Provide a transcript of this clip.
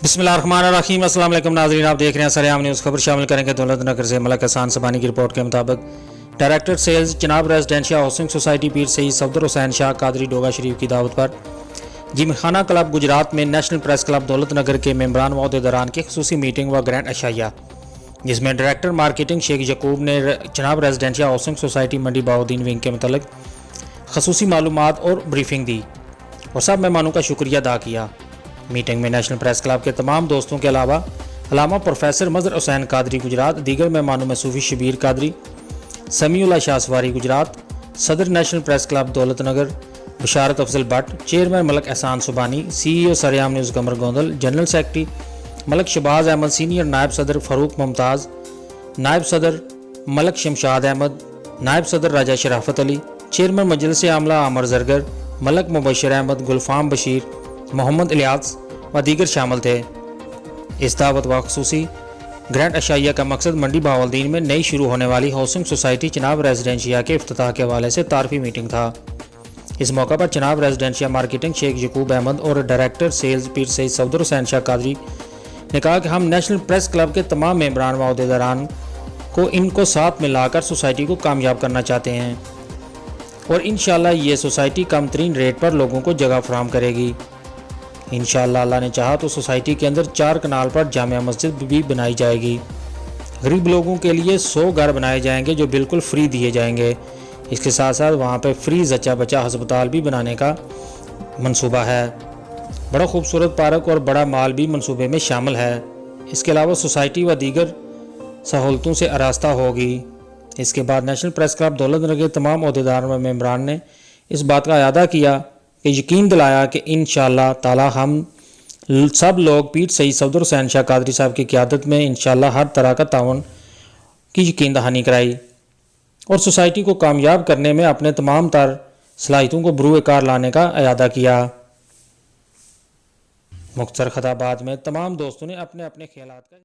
बिस्मिल्लाहिर्रहमानिर्रहीम। अस्सलाम वालेकुम नाज़रीन, आप देख रहे हैं सरेआम न्यूज़। खबर शामिल करेंगे दौलतनगर से मलक हसन सबानी की रिपोर्ट के मुताबिक डायरेक्टर सेल्स जनाब रेजिडेंशियल हाउसिंग सोसाइटी पीर सईद सफदर हुसैन शाह कादरी डोगा शरीफ की दावत पर जिमखाना क्लब गुजरात में नेशनल प्रेस क्लब दौलतनगर के मेंबरान व अहदेदारान की खसूसी मीटिंग व ग्रैंड अशाया, जिसमें डायरेक्टर मार्केटिंग शेख यकूब ने जनाब रेजिडेंशियल हाउसिंग सोसाइटी मंडी बाउद्दीन विंग के मतलब खसूसी मालूमात और ब्रीफिंग दी और सब मेहमानों का शुक्रिया अदा किया। मीटिंग में नेशनल प्रेस क्लब के तमाम दोस्तों के अलावा अलामा प्रोफेसर मजहर हुसैन कादरी गुजरात, दीगर मेहमानों में सूफी शबीर कादरी, समीउल्लाह शाहसवारी गुजरात, सदर national press club Daulatnagar Basharat Afzal Bhatt, chairman Malak Ehsan Subhani, CEO Sareaam news Qamar Gondal, general secretary Malak Shahbaz Ahmed, senior नायब सदर फ़ारूक मुमताज़, नायब सदर मलक शमशाद अहमद, नायब सदर राजा शराफत अली, चेयरमैन मजलिस आमला आमर जरगर, मलक मुबशर अहमद, गुलफाम बशीर, मोहम्मद इलियास व दीगर शामिल थे। इस दावत व खसूसी ग्रैंड अशाइया का मकसद मंडी बाउद्दीन में नई शुरू होने वाली हाउसिंग सोसाइटी जनाब रेजिडेंशिया के इफ्तिताह के हवाले से तारफी मीटिंग था। इस मौका पर जनाब रेजिडेंशिया मार्केटिंग शेख यकूब अहमद और डायरेक्टर सेल्स पीर सईद सफदर हुसैन शाह कादरी ने कहा कि हम नेशनल प्रेस क्लब के तमाम मेंबरान व अहदेदारान को इनको साथ मिलाकर सोसाइटी को कामयाब करना चाहते हैं और इंशाअल्लाह ये सोसाइटी कम तरीन रेट पर लोगों को जगह फराहम करेगी। इंशाअल्लाह अल्लाह ने चाहा तो सोसाइटी के अंदर 4 कनाल पर जामिया मस्जिद भी बनाई जाएगी। गरीब लोगों के लिए 100 घर बनाए जाएंगे जो बिल्कुल फ्री दिए जाएंगे। इसके साथ साथ वहाँ पर फ्री जच्चा बच्चा अस्पताल भी बनाने का मंसूबा है। बड़ा खूबसूरत पार्क और बड़ा माल भी मंसूबे में शामिल है। इसके अलावा सोसाइटी व दीगर सहूलतों से आरास्ता होगी। इसके बाद नेशनल प्रेस क्लब दौलतनगर के तमाम अहदेदार व मेंबरान ने इस बात का अयादा किया कि यकीन दिलाया कि इंशाअल्लाह ताला हम सब लोग पीर सईद सफदर हुसैन शाह कादरी साहब की क़यादत में इंशाअल्लाह हर तरह का ताउन की यकीन दहानी कराई और सोसाइटी को कामयाब करने में अपने तमाम तर सलाहियतों को बरूए कार लाने का अयादा किया। मुख्तसर खिताबात में तमाम दोस्तों ने अपने अपने ख्यालात का